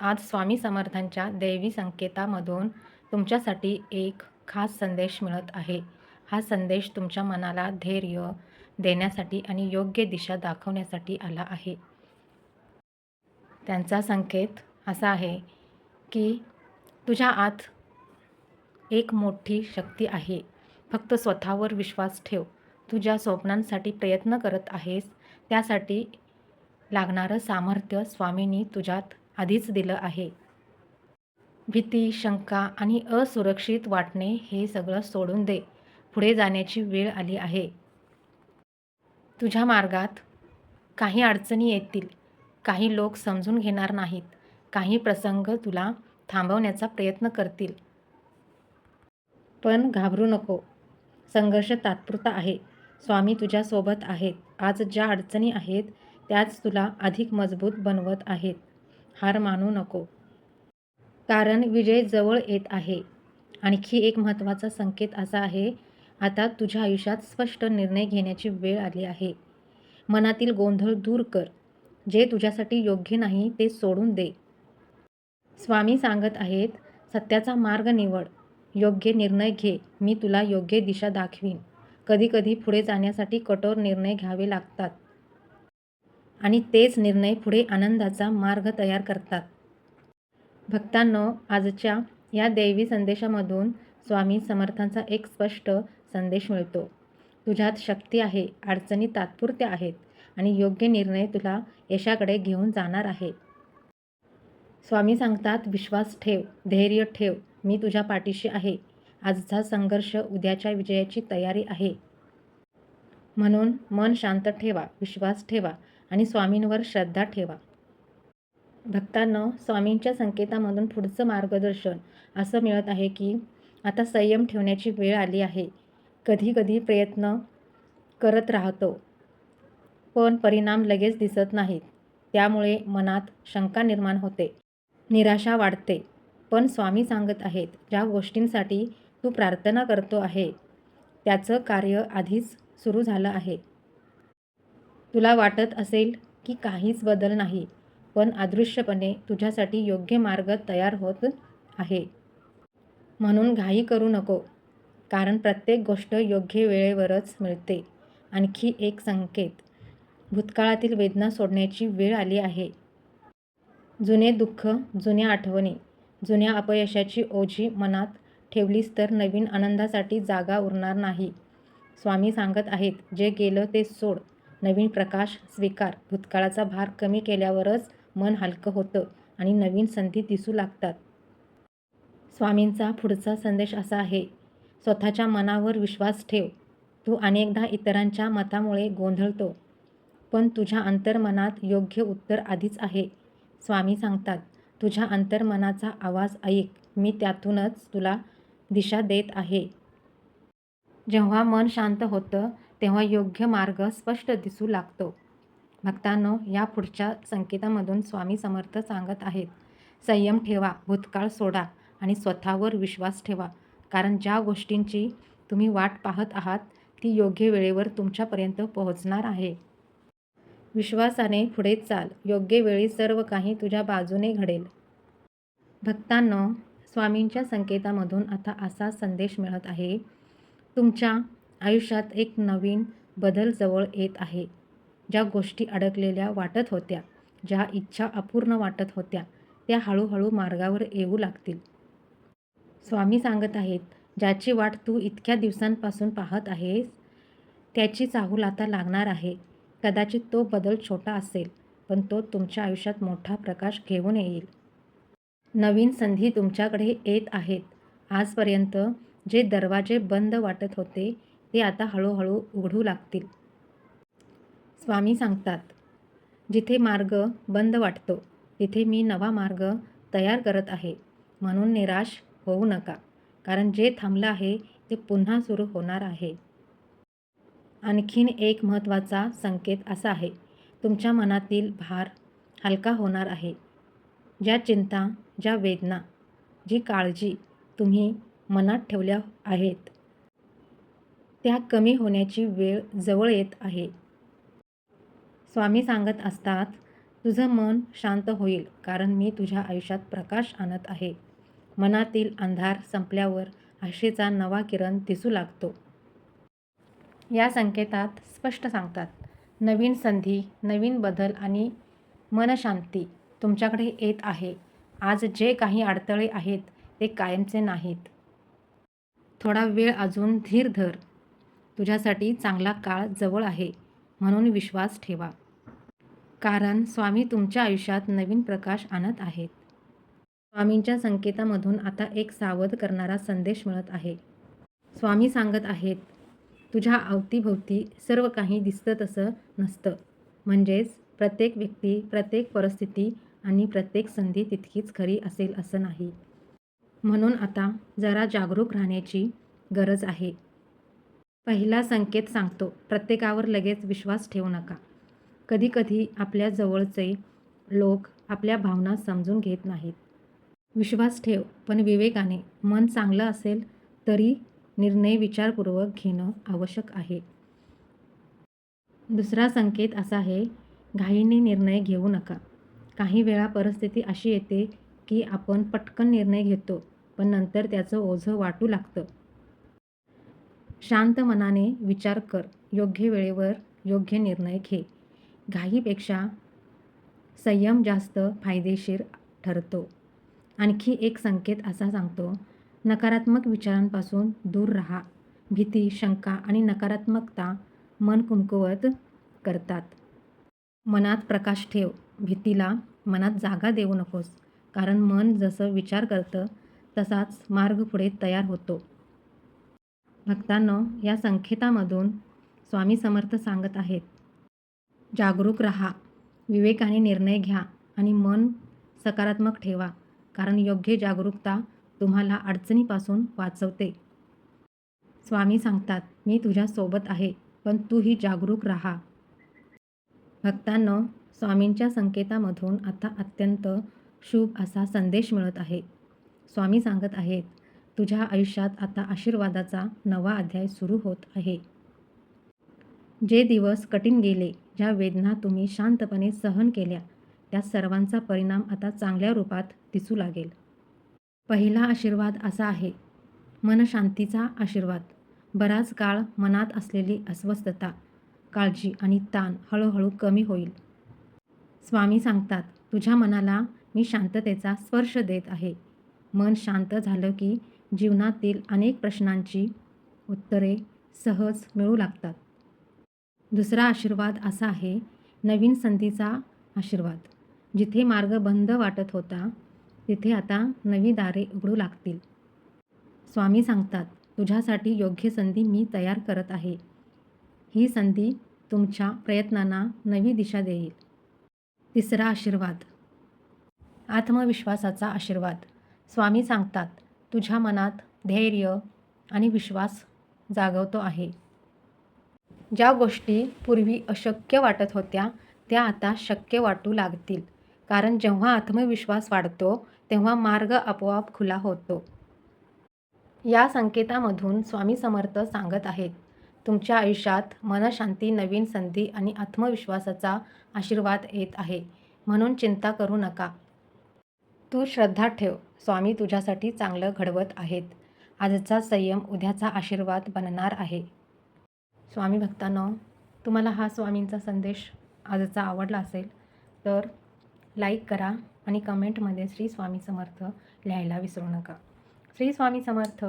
आज स्वामी समर्थांच्या दैवी संकेतामधून तुमच्यासाठी एक खास संदेश मिळत आहे. हा संदेश तुमच्या मनाला धैर्य देण्यासाठी आणि योग्य दिशा दाखवण्यासाठी आला आहे. त्यांचा संकेत असा आहे की तुझ्या आत एक मोठी शक्ती आहे. फक्त स्वतःवर विश्वास ठेव. तू ज्या स्वप्नांसाठी प्रयत्न करत आहेस त्यासाठी लागणारं सामर्थ्य स्वामींनी तुझ्यात आधीच दिलं आहे. भीती, शंका आणि असुरक्षित वाटणे हे सगळं सोडून दे. पुढे जाण्याची वेळ आली आहे. तुझ्या मार्गात काही अडचणी येतील. काही लोक समजून घेणार नाहीत. काही प्रसंग तुला थांबवण्याचा प्रयत्न करतील. पण घाबरू नको. संघर्ष तात्पुरता आहे. स्वामी तुझ्यासोबत आहेत. आज ज्या अडचणी आहेत त्याच तुला अधिक मजबूत बनवत आहेत. हार मानू नको. कारण विजय जवळ येत आहे. आणखी एक महत्त्वाचा संकेत असा आहे, आता तुझ्या आयुष्यात स्पष्ट निर्णय घेण्याची वेळ आली आहे. मनातील गोंधळ दूर कर. जे तुझ्यासाठी योग्य नाही ते सोडून दे. स्वामी सांगत आहेत, सत्याचा मार्ग निवड. योग्य निर्णय घे. मी तुला योग्य दिशा दाखवीन. कधीकधी पुढे जाण्यासाठी कठोर निर्णय घ्यावे लागतात. आणि तेच निर्णय पुढे आनंदाचा मार्ग तयार करतात. भक्तांनो, आजच्या या दैवी संदेशामधून स्वामी समर्थांचा एक स्पष्ट संदेश मिळतो. तुझ्यात शक्ती आहे, अडचणी तात्पुरत्या आहेत आणि योग्य निर्णय तुला यशाकडे घेऊन जाणार आहे. स्वामी सांगतात, विश्वास ठेव, धैर्य ठेव, मी तुझ्या पाठीशी आहे. आजचा संघर्ष उद्याच्या विजयाची तयारी आहे. म्हणून मन शांत ठेवा, विश्वास ठेवा आणि स्वामींवर श्रद्धा ठेवा. भक्तांनो, स्वामींच्या संकेतामधून पुढचं मार्गदर्शन असं मिळत आहे की आता संयम ठेवण्याची वेळ आली आहे. कधी प्रयत्न करत राहतो पण परिणाम लगेच दिसत नाहीत. त्यामुळे मनात शंका निर्माण होते, निराशा वाढते. पण स्वामी सांगत आहेत, ज्या गोष्टींसाठी तू प्रार्थना करतो आहे त्याचं कार्य आधीच सुरू झालं आहे. तुला वाटत असेल की काहीच बदल नाही, पण अदृश्यपणे तुझ्यासाठी योग्य मार्ग तयार होत आहे. म्हणून घाई करू नको, कारण प्रत्येक गोष्ट योग्य वेळेवरच मिळते. आणखी एक संकेत, भूतकाळातील वेदना सोडण्याची वेळ आली आहे. जुने दुःख, जुन्या आठवणी, जुन्या अपयशाची ओझी मनात ठेवलीस तर नवीन आनंदासाठी जागा उरणार नाही. स्वामी सांगत आहेत, जे गेलं ते सोड, नवीन प्रकाश स्वीकार. भूतकाळाचा भार कमी केल्यावरच मन हलकं होतं आणि नवीन संधी दिसू लागतात. स्वामींचा पुढचा संदेश असा आहे, स्वतःच्या मनावर विश्वास ठेव. तू अनेकदा इतरांच्या मतामुळे गोंधळतो, पण तुझ्या अंतर्मनात योग्य उत्तर आधीच आहे. स्वामी सांगतात, तुझ्या अंतर्मनाचा आवाज ऐक, मी त्यातूनच तुला दिशा देत आहे. जेव्हा मन शांत होतं तेव्हा योग्य मार्ग स्पष्ट दिसू लागतो. भक्तांनो, या पुढच्या संकेतामधून स्वामी समर्थ सांगत आहेत, संयम ठेवा, भूतकाळ सोडा आणि स्वतःवर विश्वास ठेवा. कारण ज्या गोष्टींची तुम्ही वाट पाहत आहात ती योग्य वेळेवर तुमच्यापर्यंत पोहोचणार आहे. विश्वासाने पुढे चाल. योग्य वेळी सर्व काही तुझ्या बाजूने घडेल. भक्तांनो, स्वामींच्या संकेतामधून आता असा संदेश मिळत आहे, तुमच्या आयुष्यात एक नवीन बदल जवळ येत आहे. ज्या गोष्टी अडकलेल्या वाटत होत्या, ज्या इच्छा अपूर्ण वाटत होत्या, त्या हळूहळू मार्गावर येऊ लागतील. स्वामी सांगत आहेत, ज्याची वाट तू इतक्या दिवसांपासून पाहत आहेस त्याची चाहूल आता लागणार आहे. कदाचित तो बदल छोटा असेल, पण तो तुमच्या आयुष्यात मोठा प्रकाश घेऊन येईल. नवीन संधी तुमच्याकडे येत आहेत. आजपर्यंत जे दरवाजे बंद वाटत होते ते आता हळूहळू उघडू लागतील. स्वामी सांगतात, जिथे मार्ग बंद वाटतो तिथे मी नवा मार्ग तयार करत आहे. म्हणून निराश होऊ नका, कारण जे थांबलं आहे ते पुन्हा सुरू होणार आहे. आणखीन एक महत्त्वाचा संकेत असा आहे, तुमच्या मनातील भार हलका होणार आहे. ज्या चिंता, ज्या वेदना, जी काळजी तुम्ही मनात ठेवल्या आहेत त्या कमी होण्याची वेळ जवळ येत आहे. स्वामी सांगत असतात, तुझं मन शांत होईल, कारण मी तुझ्या आयुष्यात प्रकाश आणत आहे. मनातील अंधार संपल्यावर आशेचा नवा किरण दिसू लागतो. या संकेतात स्पष्ट सांगतात, नवीन संधी, नवीन बदल आणि मनशांती तुमच्याकडे येत आहे. आज जे काही अडथळे आहेत ते कायमचे नाहीत. थोडा वेळ अजून धीर धर. तुझ्यासाठी चांगला काळ जवळ आहे, म्हणून विश्वास ठेवा. कारण स्वामी तुमच्या आयुष्यात नवीन प्रकाश आणत आहेत. स्वामींच्या संकेतामधून आता एक सावध करणारा संदेश मिळत आहे. स्वामी सांगत आहेत, तुझ्या अवतीभोवती सर्व काही दिसतं तसं नसतं. म्हणजेच प्रत्येक व्यक्ती, प्रत्येक परिस्थिती आणि प्रत्येक संधी तितकीच खरी असेल असं नाही. म्हणून आता जरा जागरूक राहण्याची गरज आहे. पहिला संकेत सांगतो, प्रत्येकावर लगेच विश्वास ठेवू नका. कधीकधी आपल्या जवळचे लोक आपल्या भावना समजून घेत नाहीत. विश्वास ठेव, पण विवेकाने. मन चांगलं असेल तरी निर्णय विचारपूर्वक घेणं आवश्यक आहे. दुसरा संकेत असा आहे, घाईने निर्णय घेऊ नका. काही वेळा परिस्थिती अशी येते की आपण पटकन निर्णय घेतो, पण नंतर त्याचं ओझं वाटू लागतं. शांत मनाने विचार कर, योग्य वेळेवर योग्य निर्णय घे. घाईपेक्षा संयम जास्त फायदेशीर ठरतो. आणखी एक संकेत असा सांगतो, नकारात्मक विचारांपासून दूर राहा. भीती, शंका आणि नकारात्मकता मन कमकुवत करतात. मनात प्रकाश ठेव. भीतीला मनात जागा देऊ नकोस, कारण मन जसं विचार करतं तसाच मार्ग पुढे तयार होतो. भक्तांनो, या संकेतामधून स्वामी समर्थ सांगत आहेत, जागरूक राहा, विवेकाने निर्णय घ्या आणि मन सकारात्मक ठेवा, कारण योग्य जागरूकता तुम्हाला अडचणीपासून वाचवते. स्वामी सांगतात, मी तुझ्या सोबत आहे, पण तूही जागरूक राहा. भक्तांनो, स्वामींच्या संकेतामधून आता अत्यंत शुभ असा संदेश मिळत आहे. स्वामी सांगत आहेत, तुझ्या आयुष्यात आता आशीर्वादाचा नवा अध्याय सुरू होत आहे. जे दिवस कठीण गेले, ज्या वेदना तुम्ही शांतपणे सहन केल्या, त्या सर्वांचा परिणाम आता चांगल्या रूपात दिसू लागेल. पहिला आशीर्वाद असा आहे, मनशांतीचा आशीर्वाद. बराच काळ मनात असलेली अस्वस्थता, काळजी आणि ताण हळूहळू कमी होईल. स्वामी सांगतात, तुझ्या मनाला मी शांततेचा स्पर्श देत आहे. मन शांत झालं की जीवनातील अनेक प्रश्नांची उत्तरे सहज मिळू लागतात. दुसरा आशीर्वाद असा आहे, नवीन संधीचा आशीर्वाद. जिथे मार्ग बंद वाटत होता, तिथे आता नवी दारे उघडू लागतील. स्वामी सांगतात, तुझ्यासाठी योग्य संधी मी तयार करत आहे. ही संधी तुमच्या प्रयत्नांना नवी दिशा देईल. तिसरा आशीर्वाद, आत्मविश्वासाचा आशीर्वाद. स्वामी सांगतात, तुझ्या मनात धैर्य आणि विश्वास जागवतो आहे. ज्या गोष्टी पूर्वी अशक्य वाटत होत्या, त्या आता शक्य वाटू लागतील. कारण जेव्हा आत्मविश्वास वाढतो, तेव्हा मार्ग आपोआप खुला होतो. या संकेतामधून स्वामी समर्थ सांगत आहेत, तुमच्या आयुष्यात मनशांती, नवीन संधी आणि आत्मविश्वासाचा आशीर्वाद येत आहे. म्हणून चिंता करू नका. तू श्रद्धा ठेव, स्वामी तुझ्यासाठी चांगलं घडवत आहेत. आजचा संयम उद्याचा आशीर्वाद बनणार आहे. स्वामी भक्तांनो, तुम्हाला हा स्वामींचा संदेश आजचा आवडला असेल तर लाईक करा आणि कमेंटमध्ये श्री स्वामी समर्थ लिहायला विसरू नका. श्री स्वामी समर्थ.